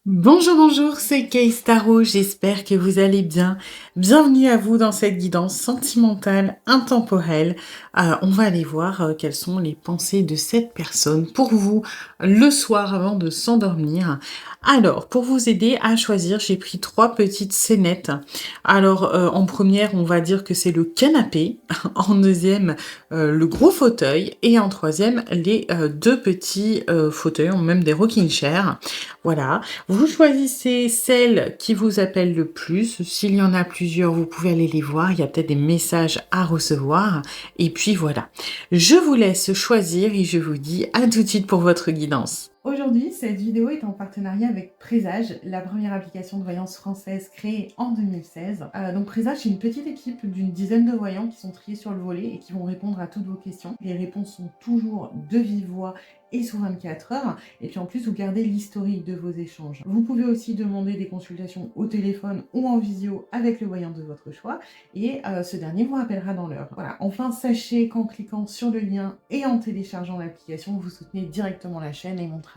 Bonjour, bonjour, c'est Kay Staro, j'espère que vous allez bien. Bienvenue à vous dans cette guidance sentimentale intemporelle. On va aller voir quelles sont les pensées de cette personne pour vous le soir avant de s'endormir. Alors, pour vous aider à choisir, j'ai pris 3 petites scénettes. Alors, en première, on va dire que c'est le canapé. En deuxième, le gros fauteuil. Et en troisième, les 2 petits fauteuils, ou même des rocking chairs. Voilà. Vous choisissez celle qui vous appelle le plus. S'il y en a plusieurs, vous pouvez aller les voir. Il y a peut-être des messages à recevoir. Et puis voilà. Je vous laisse choisir et je vous dis à tout de suite pour votre guidance. Aujourd'hui, cette vidéo est en partenariat avec Présage, la première application de voyance française créée en 2016. Donc Présage, c'est une petite équipe d'une dizaine de voyants qui sont triés sur le volet et qui vont répondre à toutes vos questions. Les réponses sont toujours de vive voix et sous 24 heures. Et puis en plus, vous gardez l'historique de vos échanges. Vous pouvez aussi demander des consultations au téléphone ou en visio avec le voyant de votre choix. Et ce dernier vous rappellera dans l'heure. Voilà. Enfin, sachez qu'en cliquant sur le lien et en téléchargeant l'application, vous soutenez directement la chaîne et mon travail.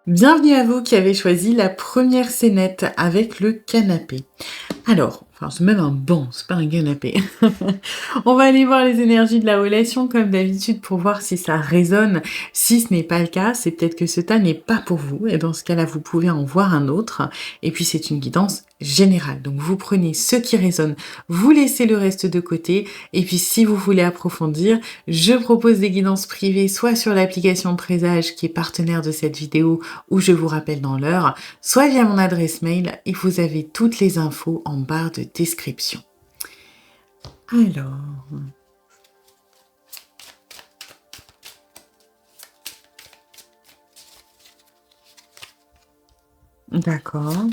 Bienvenue à vous qui avez choisi la première scénette avec le canapé. Alors, enfin c'est même un banc, c'est pas un canapé. On va aller voir les énergies de la relation comme d'habitude pour voir si ça résonne. Si ce n'est pas le cas, c'est peut-être que ce tas n'est pas pour vous. Et dans ce cas-là, vous pouvez en voir un autre. Et puis c'est une guidance générale. Donc vous prenez ce qui résonne, vous laissez le reste de côté. Et puis si vous voulez approfondir, je propose des guidances privées, soit sur l'application Présage qui est partenaire de cette vidéo, où je vous rappelle dans l'heure, soit via mon adresse mail et vous avez toutes les infos en barre de description. Alors, d'accord.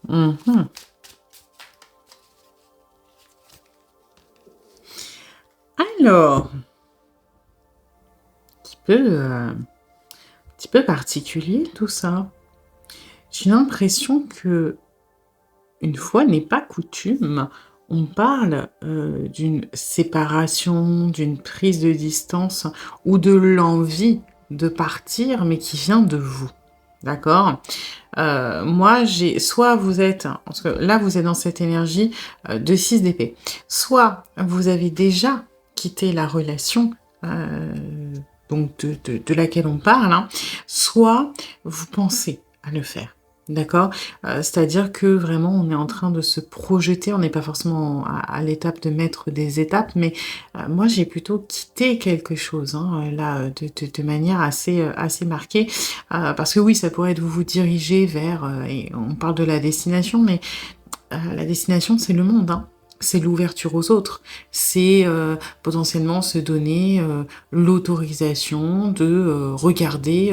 Mhm. Alors, petit peu particulier tout ça. J'ai l'impression que, une fois n'est pas coutume, on parle d'une séparation, d'une prise de distance ou de l'envie de partir, mais qui vient de vous. D'accord? Moi, soit vous êtes, parce que là, vous êtes dans cette énergie de 6 d'épée. Soit vous avez déjà quitté la relation, donc de laquelle on parle, hein, soit vous pensez à le faire. D'accord? C'est-à-dire que vraiment, on est en train de se projeter, on n'est pas forcément à l'étape de mettre des étapes, mais moi, j'ai plutôt quitté quelque chose, hein, là, de manière assez marquée. Parce que oui, ça pourrait être vous diriger vers, et on parle de la destination, mais la destination, c'est le monde, hein. C'est l'ouverture aux autres. C'est potentiellement se donner l'autorisation de regarder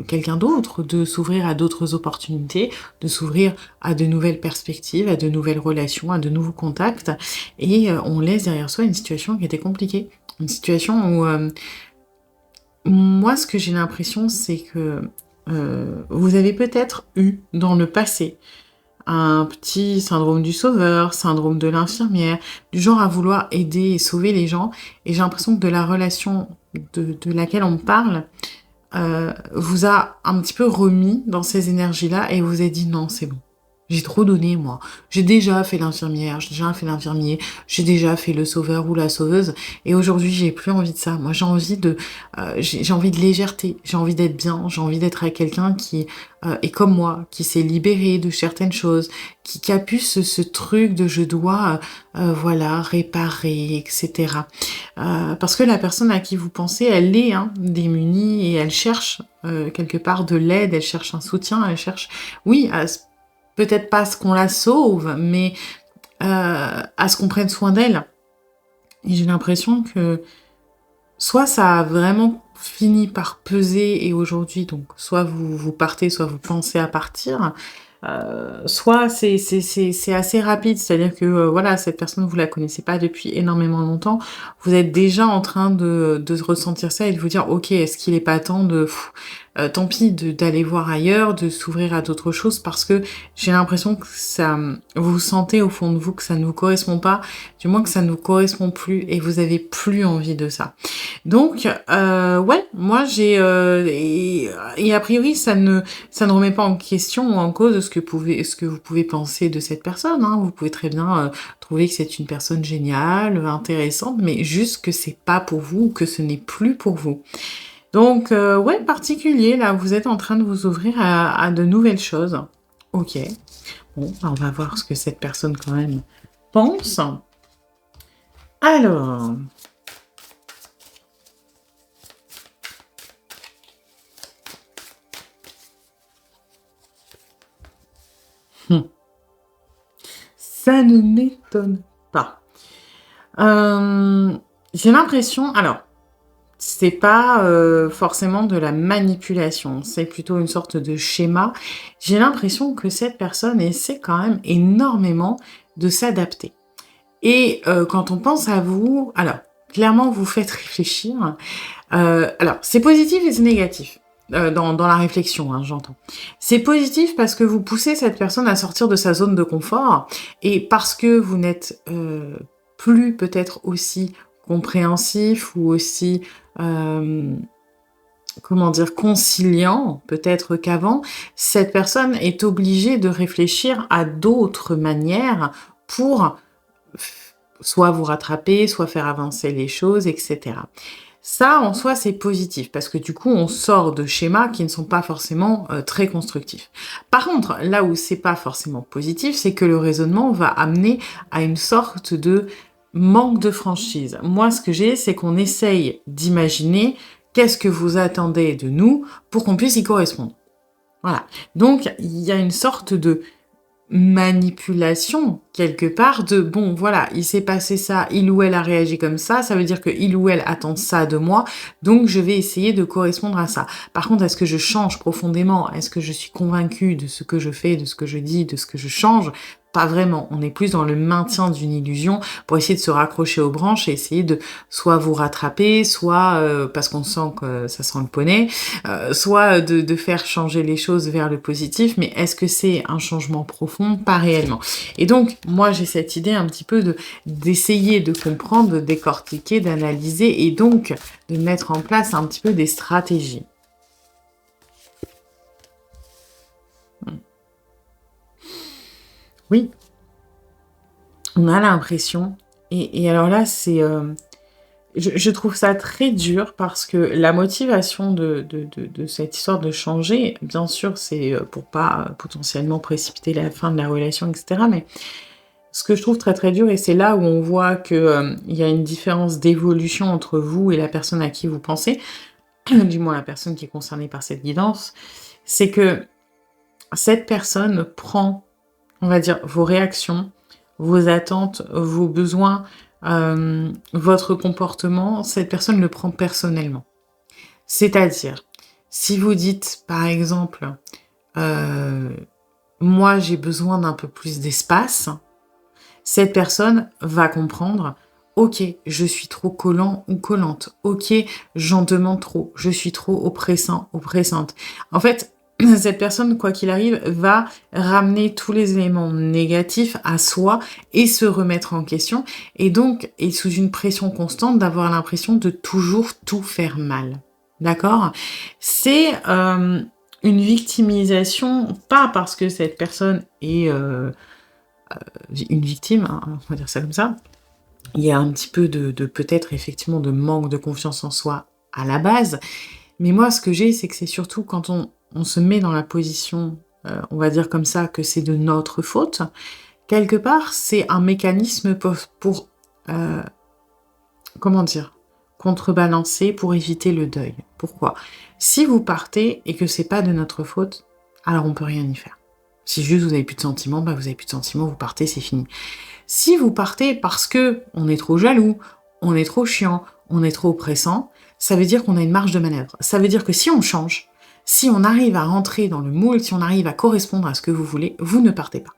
quelqu'un d'autre, de s'ouvrir à d'autres opportunités, de s'ouvrir à de nouvelles perspectives, à de nouvelles relations, à de nouveaux contacts. Et on laisse derrière soi une situation qui était compliquée. Une situation où moi, ce que j'ai l'impression, c'est que vous avez peut-être eu dans le passé un petit syndrome du sauveur, syndrome de l'infirmière, du genre à vouloir aider et sauver les gens. Et j'ai l'impression que de la relation de laquelle on parle vous a un petit peu remis dans ces énergies-là et vous a dit non, c'est bon. J'ai trop donné, moi. J'ai déjà fait l'infirmière, j'ai déjà fait l'infirmier, j'ai déjà fait le sauveur ou la sauveuse, et aujourd'hui, j'ai plus envie de ça. Moi, j'ai envie de légèreté, j'ai envie d'être bien, j'ai envie d'être avec quelqu'un qui est comme moi, qui s'est libéré de certaines choses, qui a pu ce truc de je dois, voilà, réparer, etc. Parce que la personne à qui vous pensez, elle est hein, démunie et elle cherche quelque part de l'aide, elle cherche un soutien, elle cherche, oui, peut-être pas à ce qu'on la sauve, mais à ce qu'on prenne soin d'elle. Et j'ai l'impression que soit ça a vraiment fini par peser et aujourd'hui, donc soit vous partez, soit vous pensez à partir, Soit c'est assez rapide, c'est-à-dire que, voilà, cette personne, vous la connaissez pas depuis énormément longtemps. Vous êtes déjà en train de ressentir ça et de vous dire: «OK, est-ce qu'il est pas temps de tant pis, d'aller voir ailleurs, de s'ouvrir à d'autres choses?» parce que j'ai l'impression que ça, vous sentez au fond de vous que ça ne vous correspond pas, du moins que ça ne vous correspond plus et vous avez plus envie de ça. Donc, ouais, moi j'ai, et a priori ça ne remet pas en question ou en cause ce que vous pouvez penser de cette personne, hein. Vous pouvez très bien, trouver que c'est une personne géniale, intéressante, mais juste que c'est pas pour vous ou que ce n'est plus pour vous. Donc, ouais, particulier là, vous êtes en train de vous ouvrir à de nouvelles choses. OK. Bon, bah, on va voir ce que cette personne quand même pense. Alors, mmh, ça ne m'étonne pas. J'ai l'impression alors, c'est pas, forcément de la manipulation, c'est plutôt une sorte de schéma. J'ai l'impression que cette personne essaie quand même énormément de s'adapter et quand on pense à vous alors, clairement, vous faites réfléchir. Alors, c'est positif et c'est négatif, dans la réflexion, hein, j'entends. C'est positif parce que vous poussez cette personne à sortir de sa zone de confort et parce que vous n'êtes, plus peut-être aussi compréhensif ou aussi, hem, comment dire? Conciliant peut-être qu'avant, cette personne est obligée de réfléchir à d'autres manières pour soit vous rattraper, soit faire avancer les choses, et cetera. Ça, en soi, c'est positif parce que du coup, on sort de schémas qui ne sont pas forcément, très constructifs. Par contre, là où c'est pas forcément positif, c'est que le raisonnement va amener à une sorte de manque de franchise. Moi, ce que j'ai, c'est qu'on essaye d'imaginer qu'est-ce que vous attendez de nous pour qu'on puisse y correspondre. Voilà. Donc il y a une sorte de manipulation, quelque part, de bon, voilà, il s'est passé ça, il ou elle a réagi comme ça veut dire que il ou elle attend ça de moi, donc je vais essayer de correspondre à ça. Par contre, est-ce que je change profondément? Est-ce que je suis convaincue de ce que je fais, de ce que je dis, de ce que je change? Pas vraiment. On est plus dans le maintien d'une illusion pour essayer de se raccrocher aux branches et essayer de soit vous rattraper, soit, parce qu'on sent que ça sent le poney, soit de faire changer les choses vers le positif, mais est-ce que c'est un changement profond? Pas réellement. Et donc, moi, j'ai cette idée un petit peu d'essayer de comprendre, de décortiquer, d'analyser et donc de mettre en place un petit peu des stratégies. Mmh. Oui, on a l'impression et alors là, c'est, je trouve ça très dur parce que la motivation de cette histoire de changer, bien sûr, c'est, pour pas, potentiellement précipiter la fin de la relation et cetera, mais ce que je trouve très, très dur et c'est là où on voit que, il y a une différence d'évolution entre vous et la personne à qui vous pensez, du moins la personne qui est concernée par cette guidance, c'est que cette personne prend, on va dire, vos réactions, vos attentes, vos besoins, votre comportement, cette personne le prend personnellement. C'est-à-dire, si vous dites, par exemple, heu: «Moi, j'ai besoin d'un peu plus d'espace», cette personne va comprendre: «OK, je suis trop collant ou collante. OK, j'en demande trop. Je suis trop oppressant, oppressante». En fait, cette personne, quoi qu'il arrive, va ramener tous les éléments négatifs à soi et se remettre en question et donc est sous une pression constante d'avoir l'impression de toujours tout faire mal. D'accord? C'est, une victimisation, pas parce que cette personne est, une victime, hein, on va dire ça comme ça. Il y a un petit peu de peut-être effectivement de manque de confiance en soi à la base, mais moi ce que j'ai, c'est que c'est surtout quand on se met dans la position, on va dire comme ça, que c'est de notre faute, quelque part, c'est un mécanisme pour, comment dire? Contrebalancer, pour éviter le deuil. Pourquoi? Si vous partez et que c'est pas de notre faute, alors on peut rien y faire. Si juste vous avez plus de sentiments, bah, vous avez plus de sentiments, vous partez, c'est fini. Si vous partez parce que on est trop jaloux, on est trop chiant, on est trop oppressant, ça veut dire qu'on a une marge de manœuvre. Ça veut dire que si on change, Si on arrive à rentrer dans le moule, si on arrive à correspondre à ce que vous voulez, vous ne partez pas.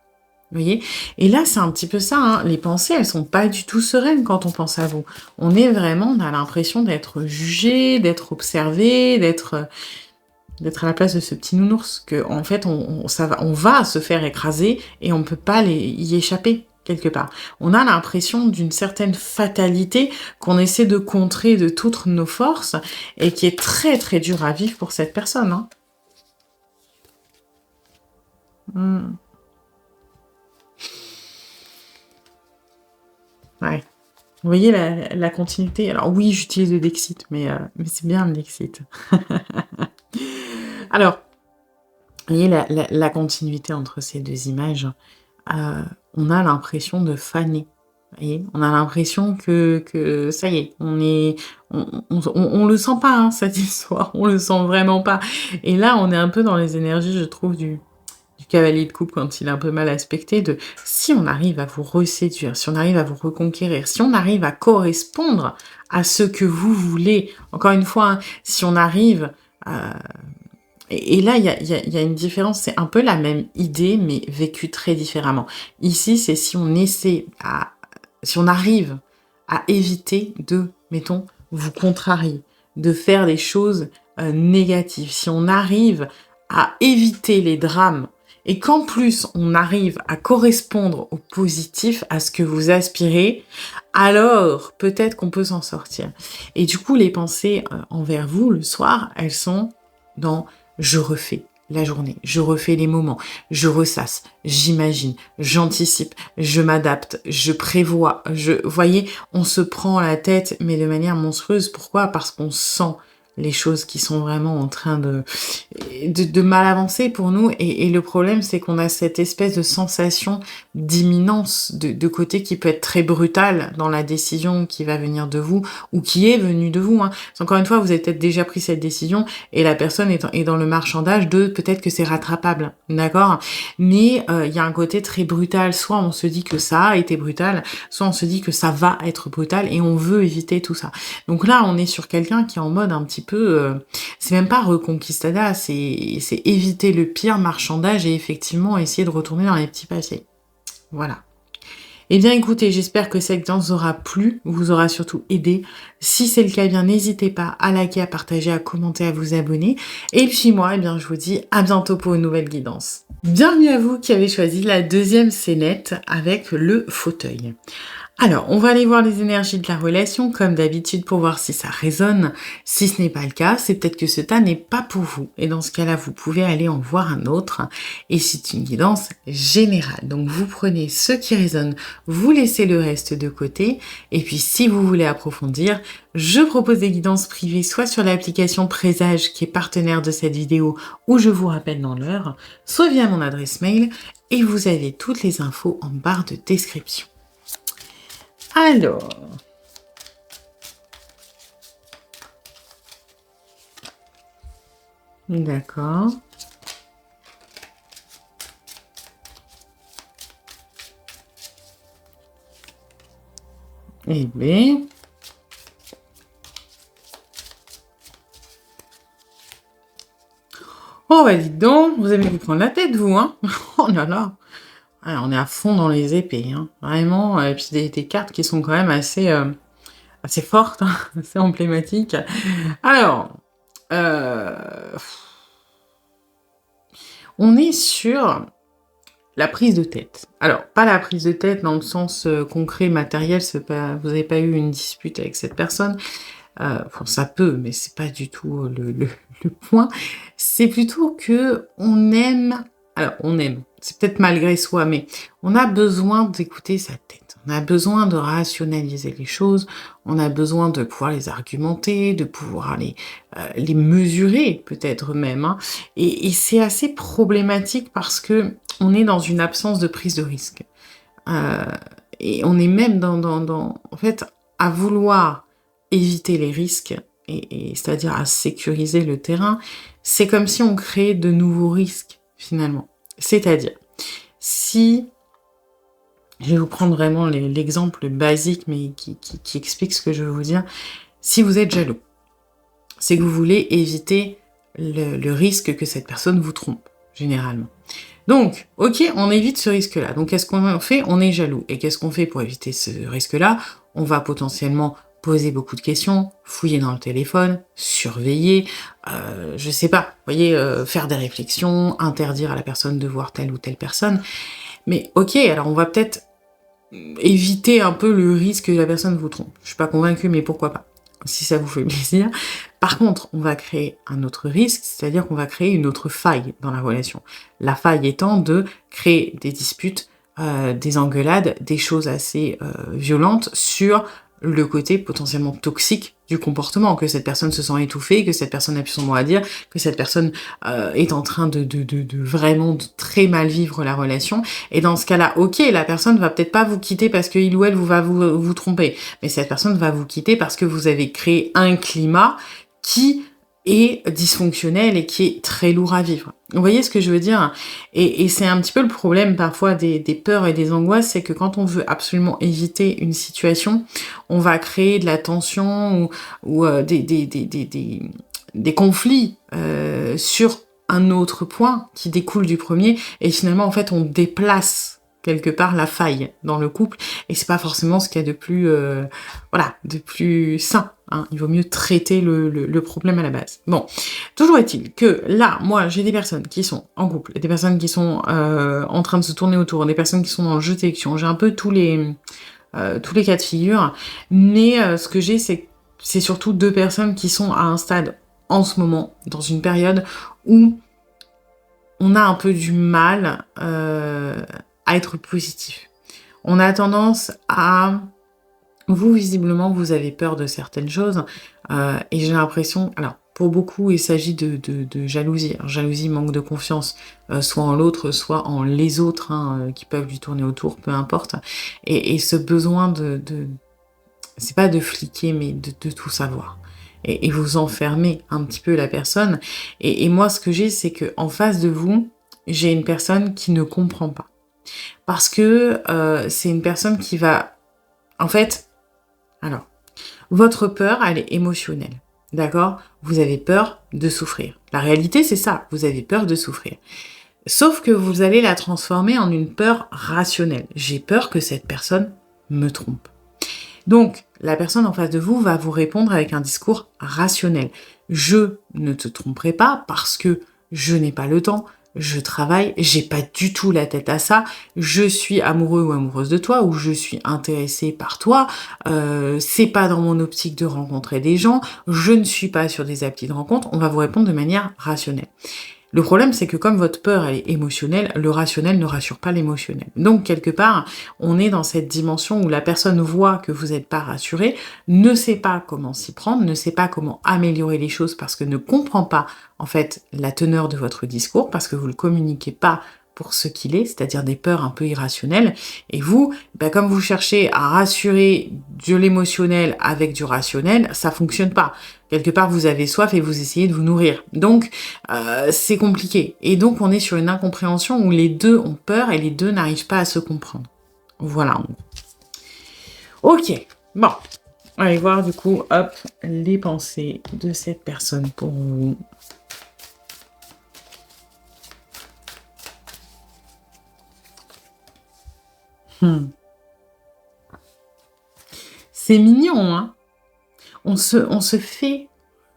Vous voyez? Et là, c'est un petit peu ça, hein. Les pensées, elles sont pas du tout sereines quand on pense à vous. On est vraiment, on a l'impression d'être jugé, d'être observé, d'être à la place de ce petit nounours, que en fait, on va se faire écraser et on peut pas y échapper quelque part. On a l'impression d'une certaine fatalité qu'on essaie de contrer de toutes nos forces et qui est très très dur à vivre pour cette personne, hein. Ouais. Vous voyez la continuité? Alors oui, j'utilise le Dexit, mais c'est bien le Dexit. Alors, vous voyez la continuité entre ces 2 images, on a l'impression de faner. Vous voyez? On a l'impression que ça y est, on le sent pas, hein, cette histoire, on le sent vraiment pas. Et là, on est un peu dans les énergies, je trouve, du cavalier de coupe quand il est un peu mal aspecté, de si on arrive à vous reséduire, si on arrive à vous reconquérir, si on arrive à correspondre à ce que vous voulez, encore une fois, hein, si on arrive à... Et là, il y a une différence, c'est un peu la même idée, mais vécue très différemment. Ici, c'est si on arrive à éviter de, mettons, vous contrarier, de faire des choses négatives, si on arrive à éviter les drames et qu'en plus on arrive à correspondre au positif, à ce que vous aspirez, alors peut-être qu'on peut s'en sortir. Et du coup, les pensées envers vous le soir, elles sont dans je refais la journée, je refais les moments, je ressasse, j'imagine, j'anticipe, je m'adapte, je prévois, voyez, on se prend la tête, mais de manière monstrueuse. Pourquoi? Parce qu'on sent les choses qui sont vraiment en train de mal avancer pour nous. Et le problème, c'est qu'on a cette espèce de sensation d'imminence de côté qui peut être très brutale dans la décision qui va venir de vous ou qui est venue de vous, hein. Encore une fois, vous avez peut-être déjà pris cette décision et la personne est dans le marchandage de peut-être que c'est rattrapable, d'accord? Mais il y a un côté très brutal. Soit on se dit que ça a été brutal, soit on se dit que ça va être brutal et on veut éviter tout ça. Donc là, on est sur quelqu'un qui est en mode un petit peu... c'est même pas reconquistada, c'est éviter le pire marchandage et effectivement essayer de retourner dans les petits papiers. Voilà. Eh bien écoutez, j'espère que cette guidance vous aura plu, vous aura surtout aidé. Si c'est le cas, eh bien n'hésitez pas à liker, à partager, à commenter, à vous abonner. Et puis moi, eh bien je vous dis à bientôt pour une nouvelle guidance. Bienvenue à vous qui avez choisi la 2e scénette avec le fauteuil. Alors, on va aller voir les énergies de la relation, comme d'habitude, pour voir si ça résonne. Si ce n'est pas le cas, c'est peut-être que ce tas n'est pas pour vous. Et dans ce cas-là, vous pouvez aller en voir un autre. Et c'est une guidance générale. Donc, vous prenez ce qui résonne, vous laissez le reste de côté. Et puis, si vous voulez approfondir, je propose des guidances privées, soit sur l'application Présage, qui est partenaire de cette vidéo, où je vous rappelle dans l'heure, soit via mon adresse mail. Et vous avez toutes les infos en barre de description. Alors, d'accord. Eh bien, oh bah dites donc, vous aimez vous prendre la tête, vous, hein? Oh là là. Ouais, on est à fond dans les épées, hein. Vraiment, et puis des cartes qui sont quand même assez fortes, hein, assez emblématiques. Alors, on est sur la prise de tête. Alors, pas la prise de tête dans le sens concret, matériel, vous n'avez pas eu une dispute avec cette personne. Enfin, ça peut, mais c'est pas du tout le point. C'est plutôt que on aime... Alors, on aime, c'est peut-être malgré soi, mais on a besoin d'écouter sa tête. On a besoin de rationaliser les choses. On a besoin de pouvoir les argumenter, de pouvoir les mesurer, peut-être même, hein. Et c'est assez problématique parce que on est dans une absence de prise de risque. Et on est même en fait, à vouloir éviter les risques, et c'est-à-dire à sécuriser le terrain, c'est comme si on créait de nouveaux risques, finalement. C'est-à-dire, si... Je vais vous prendre vraiment l'exemple basique, mais qui explique ce que je veux vous dire. Si vous êtes jaloux, c'est que vous voulez éviter le risque que cette personne vous trompe, généralement. Donc, ok, on évite ce risque-là. Donc, qu'est-ce qu'on fait? On est jaloux. Et qu'est-ce qu'on fait pour éviter ce risque-là? On va potentiellement poser beaucoup de questions, fouiller dans le téléphone, surveiller, je sais pas, vous voyez, faire des réflexions, interdire à la personne de voir telle ou telle personne. Mais ok, alors on va peut-être éviter un peu le risque que la personne vous trompe. Je suis pas convaincue, mais pourquoi pas, si ça vous fait plaisir. Par contre, on va créer un autre risque, c'est-à-dire qu'on va créer une autre faille dans la relation. La faille étant de créer des disputes, des engueulades, des choses assez violentes sur le côté potentiellement toxique du comportement, que cette personne se sent étouffée, que cette personne n'a plus son mot à dire, que cette personne est en train de vraiment de très mal vivre la relation. Et dans ce cas-là, ok, la personne va peut-être pas vous quitter parce qu'il ou elle va vous tromper, mais cette personne va vous quitter parce que vous avez créé un climat qui est dysfonctionnel et qui est très lourd à vivre. Vous voyez ce que je veux dire? Et c'est un petit peu le problème parfois des peurs et des angoisses, c'est que quand on veut absolument éviter une situation, on va créer de la tension ou des conflits sur un autre point qui découle du premier, et finalement en fait on déplace quelque part la faille dans le couple, et c'est pas forcément ce qu'il y a de plus de plus sain, hein. Il vaut mieux traiter le problème à la base. Bon, toujours est-il que là, moi, j'ai des personnes qui sont en couple, des personnes qui sont en train de se tourner autour, des personnes qui sont dans le jeu de sélection, j'ai un peu tous les cas de figure, mais ce que j'ai, c'est surtout 2 personnes qui sont à un stade en ce moment, dans une période où on a un peu du mal à être positif. On a tendance à... Vous, visiblement, vous avez peur de certaines choses, et j'ai l'impression... Alors, pour beaucoup, il s'agit de jalousie. Alors, jalousie, manque de confiance, soit en l'autre, soit en les autres, hein, qui peuvent lui tourner autour, peu importe. Et ce besoin c'est pas de fliquer, mais de tout savoir. Et vous enfermez un petit peu la personne. Et moi, ce que j'ai, c'est que en face de vous, j'ai une personne qui ne comprend pas. Parce que c'est une personne qui va... En fait, alors, votre peur, elle est émotionnelle. D'accord? Vous avez peur de souffrir. La réalité, c'est ça. Vous avez peur de souffrir. Sauf que vous allez la transformer en une peur rationnelle. J'ai peur que cette personne me trompe. Donc, la personne en face de vous va vous répondre avec un discours rationnel. Je ne te tromperai pas parce que je n'ai pas le temps, je travaille, j'ai pas du tout la tête à ça, je suis amoureux ou amoureuse de toi, ou je suis intéressée par toi, c'est pas dans mon optique de rencontrer des gens, je ne suis pas sur des applis de rencontre, on va vous répondre de manière rationnelle. Le problème, c'est que comme votre peur, elle est émotionnelle, le rationnel ne rassure pas l'émotionnel. Donc, quelque part, on est dans cette dimension où la personne voit que vous n'êtes pas rassuré, ne sait pas comment s'y prendre, ne sait pas comment améliorer les choses parce que ne comprend pas, en fait, la teneur de votre discours, parce que vous ne le communiquez pas pour ce qu'il est, c'est-à-dire des peurs un peu irrationnelles. Et vous, comme vous cherchez à rassurer de l'émotionnel avec du rationnel, ça fonctionne pas. Quelque part, vous avez soif et vous essayez de vous nourrir. Donc, c'est compliqué. Et donc, on est sur une incompréhension où les deux ont peur et les deux n'arrivent pas à se comprendre. Voilà. Ok. Bon. Allez voir, du coup, hop, les pensées de cette personne pour vous. C'est mignon, hein? On se fait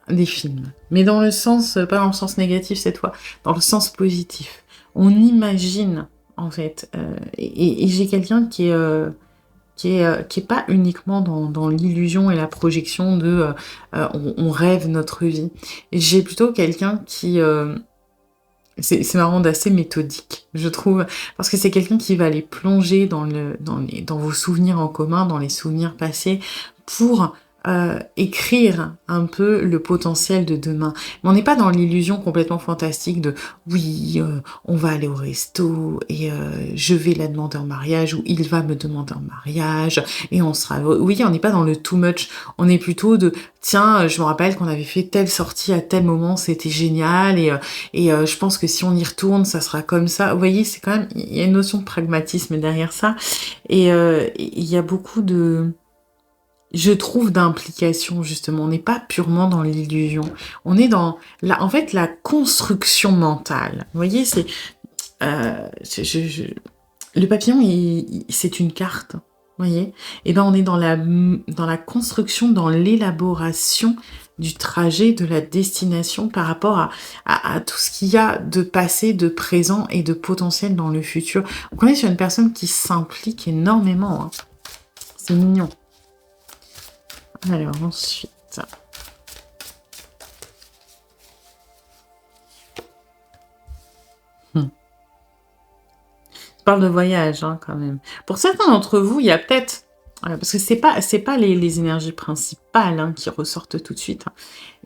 des films, mais dans le sens, pas dans le sens négatif cette fois, dans le sens positif. On imagine, en fait, et j'ai quelqu'un qui est pas uniquement dans l'illusion et la projection de on rêve notre vie. J'ai plutôt quelqu'un qui... c'est marrant, d'assez méthodique, je trouve, parce que c'est quelqu'un qui va aller plonger dans vos souvenirs en commun, dans les souvenirs passés, pour écrire un peu le potentiel de demain. Mais on n'est pas dans l'illusion complètement fantastique de oui, on va aller au resto et je vais la demander en mariage ou il va me demander en mariage et on sera... Oui, on n'est pas dans le too much, on est plutôt de tiens, je me rappelle qu'on avait fait telle sortie à tel moment, c'était génial et je pense que si on y retourne, ça sera comme ça. Vous voyez, c'est quand même... Il y a une notion de pragmatisme derrière ça et il y a beaucoup de je trouve, d'implication, justement. On n'est pas purement dans l'illusion. On est dans en fait, la construction mentale. Vous voyez, c'est, le papillon, c'est une carte, vous voyez? Et ben, on est dans la construction, dans l'élaboration du trajet, de la destination par rapport à tout ce qu'il y a de passé, de présent et de potentiel dans le futur. Donc on est sur une personne qui s'implique énormément, hein. C'est mignon. Alors ensuite... Je parle de voyage, hein, quand même. Pour certains d'entre vous, il y a peut-être... parce que c'est pas les énergies principales, hein, qui ressortent tout de suite, hein.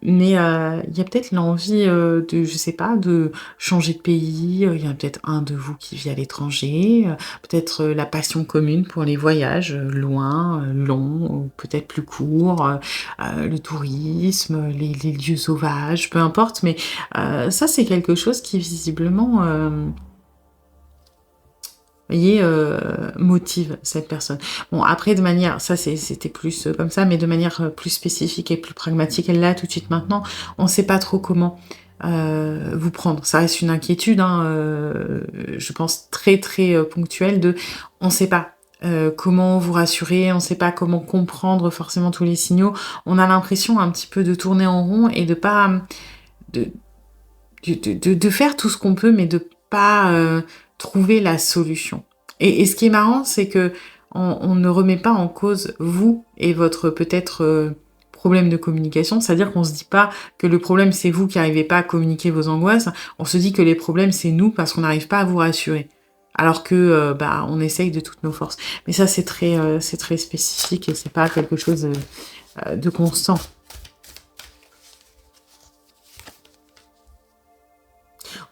Mais il y a peut-être l'envie de, je sais pas, de changer de pays. Il y a peut-être un de vous qui vit à l'étranger. Peut-être la passion commune pour les voyages, loin, longs, ou peut-être plus courts, le tourisme, les lieux sauvages, peu importe. Mais ça, c'est quelque chose qui visiblement... vous voyez, motive cette personne. Bon, après, de manière, ça c'était plus comme ça, mais de manière plus spécifique et plus pragmatique, là, tout de suite maintenant, on ne sait pas trop comment vous prendre. Ça reste une inquiétude, hein, je pense très très ponctuelle de, on ne sait pas comment vous rassurer, on ne sait pas comment comprendre forcément tous les signaux. On a l'impression un petit peu de tourner en rond et de pas de, de faire tout ce qu'on peut, mais de pas trouver la solution. Et ce qui est marrant, c'est que on ne remet pas en cause vous et votre peut-être problème de communication. C'est-à-dire qu'on se dit pas que le problème c'est vous qui n'arrivez pas à communiquer vos angoisses. On se dit que les problèmes c'est nous parce qu'on n'arrive pas à vous rassurer. Alors que bah on essaye de toutes nos forces. Mais ça c'est très spécifique et c'est pas quelque chose de constant.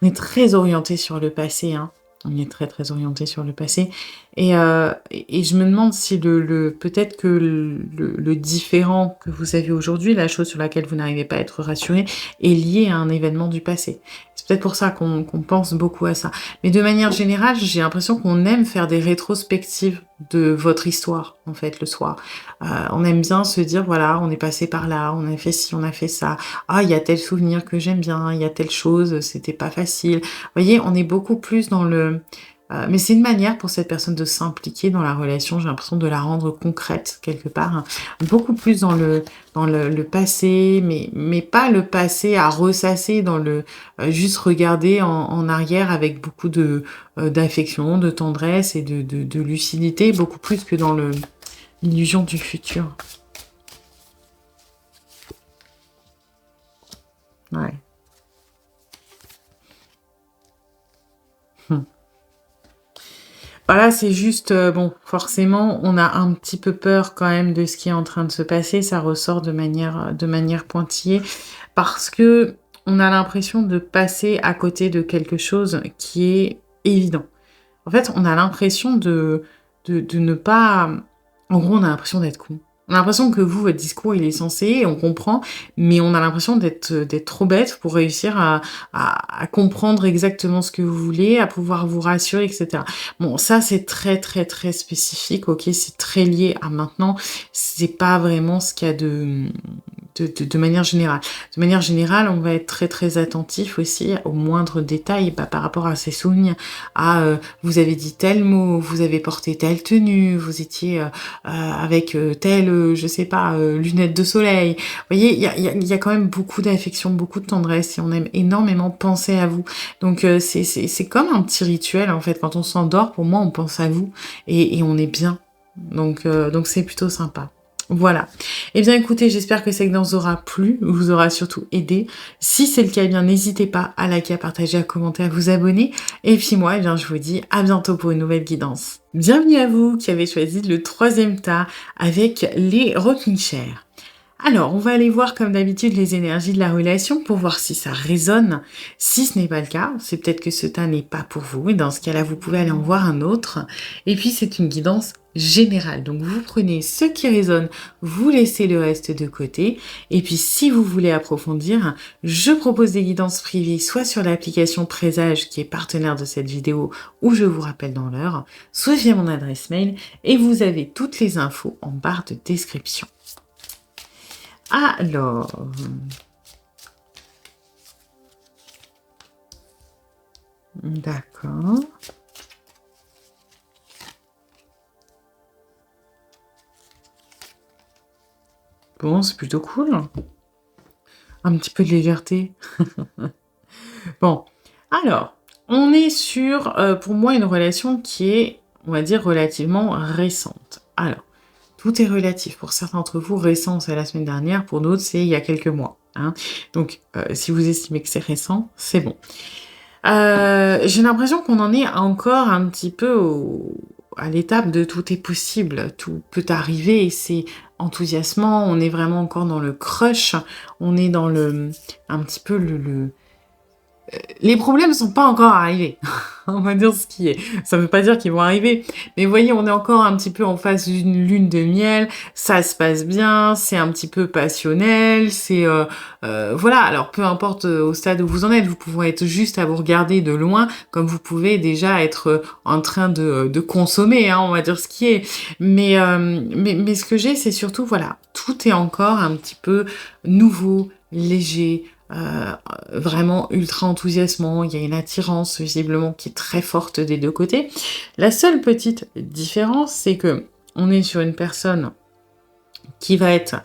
On est très orienté sur le passé, hein. On est très, très orienté sur le passé et je me demande si peut-être que le différent que vous avez aujourd'hui, la chose sur laquelle vous n'arrivez pas à être rassuré, est lié à un événement du passé. C'est peut-être pour ça qu'on pense beaucoup à ça. Mais de manière générale, j'ai l'impression qu'on aime faire des rétrospectives de votre histoire, en fait, le soir. On aime bien se dire, voilà, on est passé par là, on a fait ci, on a fait ça. Ah, il y a tel souvenir que j'aime bien, il y a telle chose, c'était pas facile. Vous voyez, on est beaucoup plus dans le... mais c'est une manière pour cette personne de s'impliquer dans la relation, j'ai l'impression de la rendre concrète quelque part, hein. Beaucoup plus dans le passé, mais pas le passé à ressasser, dans le juste regarder en arrière avec beaucoup d'affection, de tendresse et de lucidité, beaucoup plus que dans l'illusion du futur. Ouais. Voilà, c'est juste, bon, forcément, on a un petit peu peur quand même de ce qui est en train de se passer. Ça ressort de manière pointillée parce que on a l'impression de passer à côté de quelque chose qui est évident. En fait, on a l'impression de ne pas... En gros, on a l'impression d'être con. On a l'impression que vous, votre discours, il est censé, on comprend, mais on a l'impression d'être trop bête pour réussir à comprendre exactement ce que vous voulez, à pouvoir vous rassurer, etc. Bon, ça, c'est très, très, très spécifique, ok? C'est très lié à maintenant. C'est pas vraiment ce qu'il y a de manière générale. De manière générale, on va être très, très attentif aussi aux moindres détails par rapport à ses souvenirs. Vous avez dit tel mot, vous avez porté telle tenue, vous étiez avec telle, je sais pas, lunettes de soleil. Vous voyez, il y a quand même beaucoup d'affection, beaucoup de tendresse et on aime énormément penser à vous. Donc c'est comme un petit rituel en fait. Quand on s'endort, pour moi, on pense à vous et on est bien. Donc c'est plutôt sympa. Voilà. Eh bien, écoutez, j'espère que cette guidance vous aura plu, vous aura surtout aidé. Si c'est le cas, eh bien, n'hésitez pas à liker, à partager, à commenter, à vous abonner. Et puis moi, eh bien, je vous dis à bientôt pour une nouvelle guidance. Bienvenue à vous qui avez choisi le 3e tas avec les rocking chairs. Alors, on va aller voir comme d'habitude les énergies de la relation pour voir si ça résonne. Si ce n'est pas le cas, c'est peut-être que ce tas n'est pas pour vous. Et dans ce cas-là, vous pouvez aller en voir un autre. Et puis, c'est une guidance générale. Donc, vous prenez ce qui résonne, vous laissez le reste de côté. Et puis, si vous voulez approfondir, je propose des guidances privées, soit sur l'application Présage qui est partenaire de cette vidéo, où je vous rappelle dans l'heure, soit via mon adresse mail. Et vous avez toutes les infos en barre de description. Alors, d'accord. Bon, c'est plutôt cool. Un petit peu de légèreté. Bon, alors, on est sur, pour moi, une relation qui est, on va dire, relativement récente. Alors, tout est relatif. Pour certains d'entre vous, récent, c'est la semaine dernière. Pour d'autres, c'est il y a quelques mois. Hein. Donc, si vous estimez que c'est récent, c'est bon. J'ai l'impression qu'on en est encore un petit peu à l'étape de tout est possible, tout peut arriver et c'est enthousiasmant. On est vraiment encore dans le crush. On est dans un petit peu les problèmes sont pas encore arrivés. On va dire ce qui est. Ça veut pas dire qu'ils vont arriver. Mais vous voyez, on est encore un petit peu en face d'une lune de miel. Ça se passe bien. C'est un petit peu passionnel. Voilà. Alors, peu importe au stade où vous en êtes, vous pouvez être juste à vous regarder de loin, comme vous pouvez déjà être en train de consommer, hein, on va dire ce qui est. Mais ce que j'ai, c'est surtout, voilà, tout est encore un petit peu nouveau, léger, vraiment ultra enthousiasmant, il y a une attirance visiblement qui est très forte des deux côtés. La seule petite différence, c'est que on est sur une personne qui va être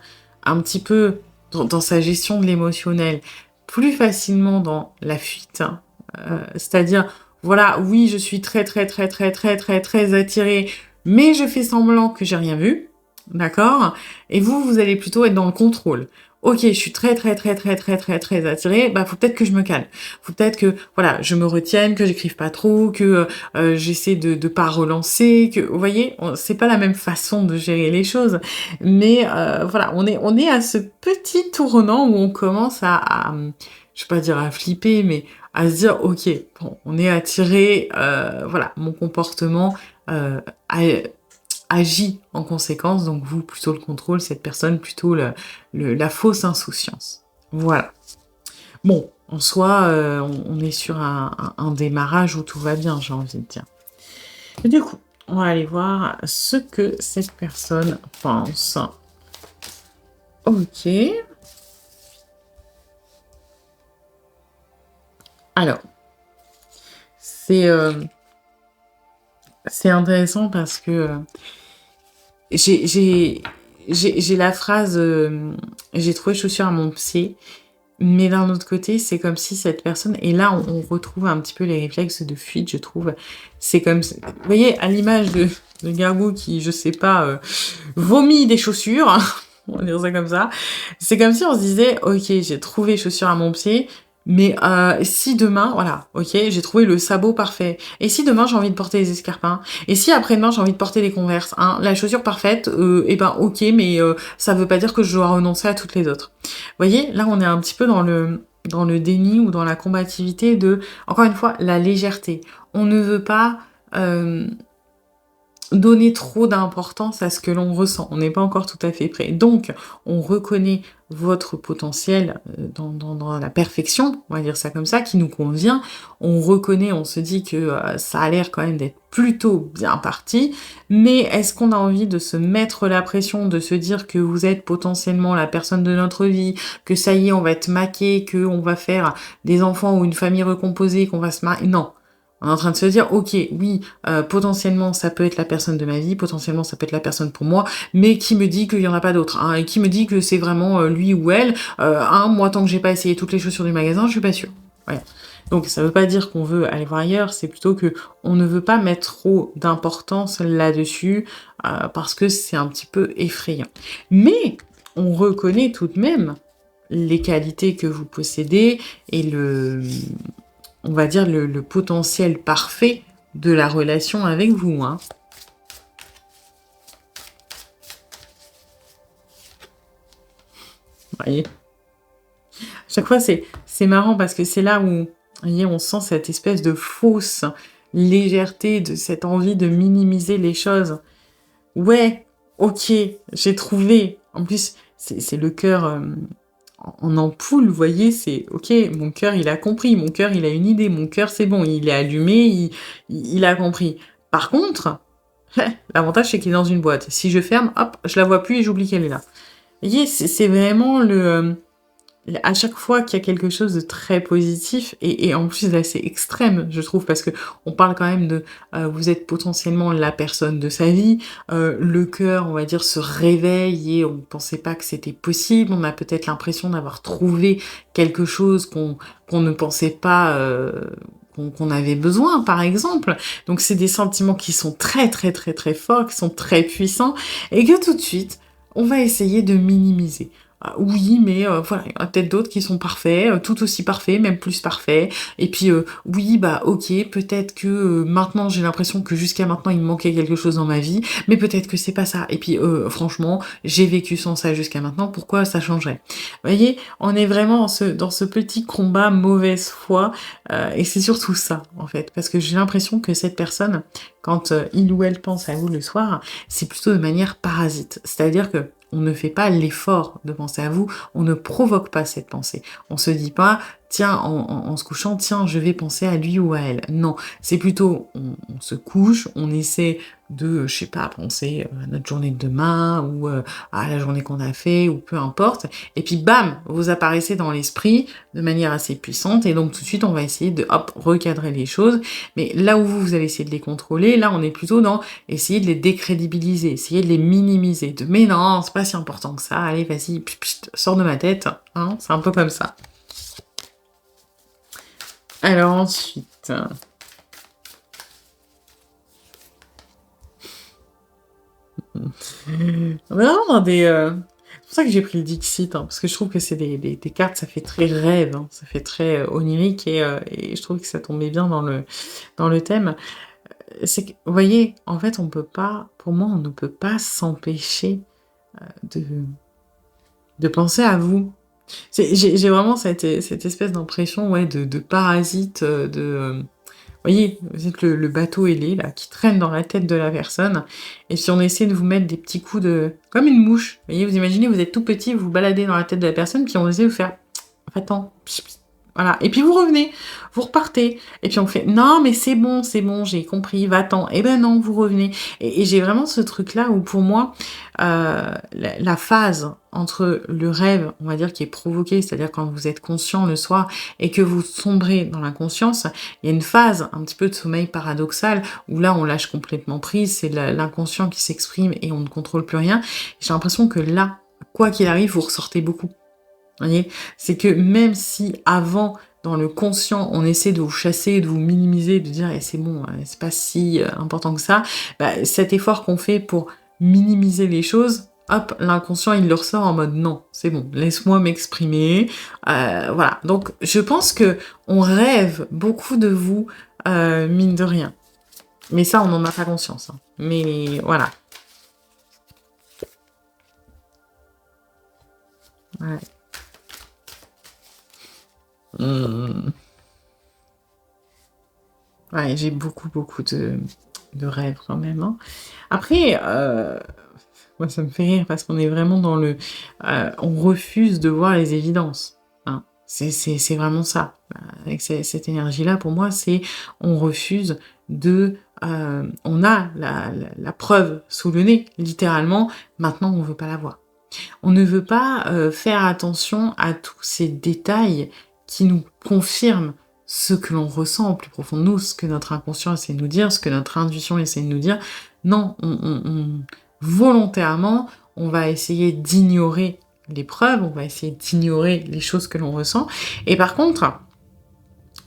un petit peu dans sa gestion de l'émotionnel, plus facilement dans la fuite, hein. C'est-à-dire, voilà, oui, je suis très très très très très très très attirée, mais je fais semblant que j'ai rien vu, d'accord? Et vous allez plutôt être dans le contrôle. Ok, je suis très très très très très très très attirée, bah faut peut-être que je me calme, faut peut-être que voilà, je me retienne, que j'écrive pas trop, que j'essaie de pas relancer, que vous voyez, c'est pas la même façon de gérer les choses, mais voilà, on est à ce petit tournant où on commence je vais pas dire à flipper, mais à se dire ok, bon, on est attiré, voilà, mon comportement agit en conséquence, donc vous plutôt le contrôle, cette personne plutôt la fausse insouciance. Voilà. Bon, en soi, on est sur un démarrage où tout va bien, j'ai envie de dire. Et du coup, on va aller voir ce que cette personne pense. Ok. Alors, c'est intéressant parce que j'ai la phrase j'ai trouvé chaussure à mon pied, mais d'un autre côté, c'est comme si cette personne, et là on retrouve un petit peu les réflexes de fuite, je trouve. C'est comme, vous voyez, à l'image de Gargou qui, je sais pas, vomit des chaussures, hein, on va dire ça comme ça. C'est comme si on se disait, ok, j'ai trouvé chaussure à mon pied, mais si demain, voilà, ok, j'ai trouvé le sabot parfait. Et si demain j'ai envie de porter des escarpins, et si après-demain j'ai envie de porter des Converse, hein, la chaussure parfaite, eh ben ok, mais ça veut pas dire que je dois renoncer à toutes les autres. Vous voyez, là on est un petit peu dans le déni ou dans la combativité de, encore une fois, la légèreté. On ne veut pas donner trop d'importance à ce que l'on ressent. On n'est pas encore tout à fait prêt. Donc, on reconnaît votre potentiel dans la perfection, on va dire ça comme ça, qui nous convient. On reconnaît, on se dit que ça a l'air quand même d'être plutôt bien parti, mais est-ce qu'on a envie de se mettre la pression, de se dire que vous êtes potentiellement la personne de notre vie, que ça y est, on va être maqué, qu'on va faire des enfants ou une famille recomposée, qu'on va se marier? Non. On est en train de se dire, ok, oui, potentiellement ça peut être la personne de ma vie, potentiellement ça peut être la personne pour moi, mais qui me dit qu'il y en a pas d'autre, hein, et qui me dit que c'est vraiment lui ou elle, moi tant que j'ai pas essayé toutes les chaussures du magasin, je suis pas sûre. Voilà. Donc ça veut pas dire qu'on veut aller voir ailleurs, c'est plutôt que on ne veut pas mettre trop d'importance là-dessus, parce que c'est un petit peu effrayant. Mais on reconnaît tout de même les qualités que vous possédez et on va dire, le potentiel parfait de la relation avec vous, hein. Vous voyez, à chaque fois, c'est marrant parce que c'est là où, vous voyez, on sent cette espèce de fausse légèreté, de cette envie de minimiser les choses. Ouais, ok, j'ai trouvé. En plus, c'est le cœur en ampoule, vous voyez, c'est ok, mon cœur il a compris, mon cœur il a une idée, mon cœur c'est bon, il est allumé, il a compris. Par contre, l'avantage c'est qu'il est dans une boîte. Si je ferme, hop, je la vois plus et j'oublie qu'elle est là. Vous voyez, c'est vraiment à chaque fois qu'il y a quelque chose de très positif et en plus là, c'est extrême, je trouve, parce que on parle quand même de, vous êtes potentiellement la personne de sa vie, le cœur, on va dire, se réveille et on ne pensait pas que c'était possible. On a peut-être l'impression d'avoir trouvé quelque chose qu'on ne pensait pas, qu'on avait besoin, par exemple. Donc c'est des sentiments qui sont très, très, très, très forts, qui sont très puissants et que tout de suite, on va essayer de minimiser. Ah oui, mais voilà, il y en a peut-être d'autres qui sont parfaits, tout aussi parfaits, même plus parfaits. Et puis, oui, bah OK, peut-être que maintenant j'ai l'impression que jusqu'à maintenant il me manquait quelque chose dans ma vie, mais peut-être que c'est pas ça. Et puis, franchement, j'ai vécu sans ça jusqu'à maintenant, pourquoi ça changerait? Vous voyez, on est vraiment dans ce petit combat mauvaise foi, et c'est surtout ça, en fait. Parce que j'ai l'impression que cette personne, quand il ou elle pense à vous le soir, c'est plutôt de manière parasite. C'est-à-dire que on ne fait pas l'effort de penser à vous, on ne provoque pas cette pensée. On se dit pas, tiens, en se couchant, tiens, je vais penser à lui ou à elle. Non, c'est plutôt, on se couche, on essaie de, je sais pas, penser à notre journée de demain ou à la journée qu'on a fait ou peu importe. Et puis bam, vous apparaissez dans l'esprit de manière assez puissante et donc tout de suite on va essayer de hop recadrer les choses. Mais là où vous allez essayer de les contrôler, là on est plutôt dans essayer de les décrédibiliser, essayer de les minimiser, de mais non, c'est pas si important que ça, allez vas-y, sors de ma tête, hein, c'est un peu comme ça. Alors ensuite, vraiment dans des... C'est pour ça que j'ai pris le Dixit, hein, parce que je trouve que c'est des cartes, ça fait très rêve, hein, ça fait très onirique, et je trouve que ça tombait bien dans le thème. C'est que, vous voyez, en fait, on peut pas, pour moi, on ne peut pas s'empêcher de, de penser à vous. J'ai vraiment cette espèce d'impression, ouais, de parasite, vous voyez, vous êtes le bateau ailé, là, qui traîne dans la tête de la personne, et si on essaie de vous mettre des petits coups de... comme une mouche, vous voyez, vous imaginez, vous êtes tout petit, vous vous baladez dans la tête de la personne, puis on essaie de vous faire... Attends, voilà, et puis vous revenez, vous repartez, et puis on fait non mais c'est bon, j'ai compris, va-t'en. Et ben non, vous revenez. Et j'ai vraiment ce truc-là où pour moi, la phase entre le rêve, on va dire, qui est provoqué, c'est-à-dire quand vous êtes conscient le soir et que vous sombrez dans l'inconscience, il y a une phase un petit peu de sommeil paradoxal où là on lâche complètement prise, c'est l'inconscient qui s'exprime et on ne contrôle plus rien. J'ai l'impression que là, quoi qu'il arrive, vous ressortez beaucoup. Vous voyez, c'est que même si avant, dans le conscient, on essaie de vous chasser, de vous minimiser, de dire eh, c'est bon, c'est pas si important que ça, bah, cet effort qu'on fait pour minimiser les choses, hop, l'inconscient il le ressort en mode non, c'est bon, laisse-moi m'exprimer. Voilà. Donc je pense que on rêve beaucoup de vous, mine de rien. Mais ça, on n'en a pas conscience, hein. Mais voilà. Ouais. Ouais, j'ai beaucoup, beaucoup de rêves quand même, hein. Après, moi ça me fait rire parce qu'on est vraiment dans le... on refuse de voir les évidences, hein. C'est vraiment ça. Avec cette énergie-là, pour moi, c'est on refuse de... on a la preuve sous le nez, littéralement, maintenant on veut pas la voir. On ne veut pas faire attention à tous ces détails qui nous confirment ce que l'on ressent au plus profond de nous, ce que notre inconscient essaie de nous dire, ce que notre intuition essaie de nous dire. Non, volontairement, on va essayer d'ignorer les preuves, on va essayer d'ignorer les choses que l'on ressent. Et par contre,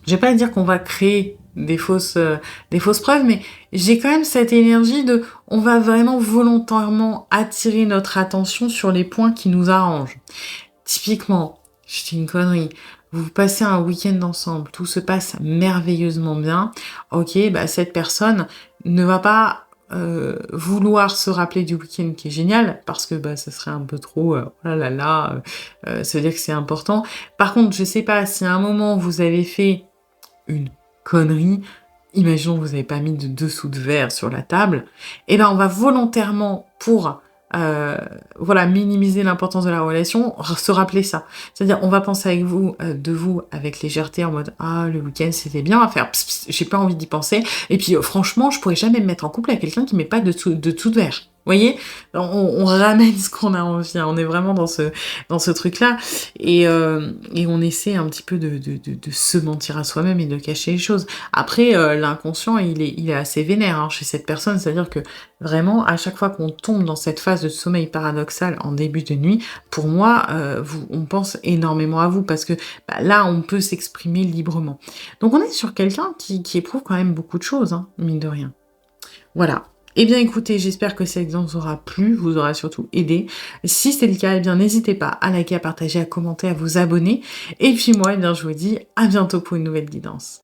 je vais pas dire qu'on va créer des fausses preuves, mais j'ai quand même cette énergie de, on va vraiment volontairement attirer notre attention sur les points qui nous arrangent. Typiquement, je dis une connerie, vous passez un week-end ensemble, tout se passe merveilleusement bien, ok, bah cette personne ne va pas vouloir se rappeler du week-end qui est génial, parce que bah ça serait un peu trop, oh là là, ça veut dire que c'est important. Par contre, je sais pas, si à un moment vous avez fait une connerie, imaginons que vous n'avez pas mis de dessous de verre sur la table, et ben on va volontairement, pour voilà, minimiser l'importance de la relation, se rappeler ça. C'est-à-dire, on va penser avec vous, de vous avec légèreté, en mode ah le week-end c'était bien à faire, j'ai pas envie d'y penser. Et puis franchement, je pourrais jamais me mettre en couple avec quelqu'un qui met pas de dessous de verre. Voyez? On ramène ce qu'on a envie, hein. On est vraiment dans ce truc-là et on essaie un petit peu de se mentir à soi-même et de cacher les choses. Après, l'inconscient, il est assez vénère, hein, chez cette personne. C'est-à-dire que vraiment, à chaque fois qu'on tombe dans cette phase de sommeil paradoxal en début de nuit, pour moi, on pense énormément à vous parce que, bah, là, on peut s'exprimer librement. Donc on est sur quelqu'un qui éprouve quand même beaucoup de choses, hein, mine de rien. Voilà. Eh bien écoutez, j'espère que cet exemple vous aura plu, vous aura surtout aidé. Si c'est le cas, eh bien n'hésitez pas à liker, à partager, à commenter, à vous abonner. Et puis moi, eh bien je vous dis à bientôt pour une nouvelle guidance.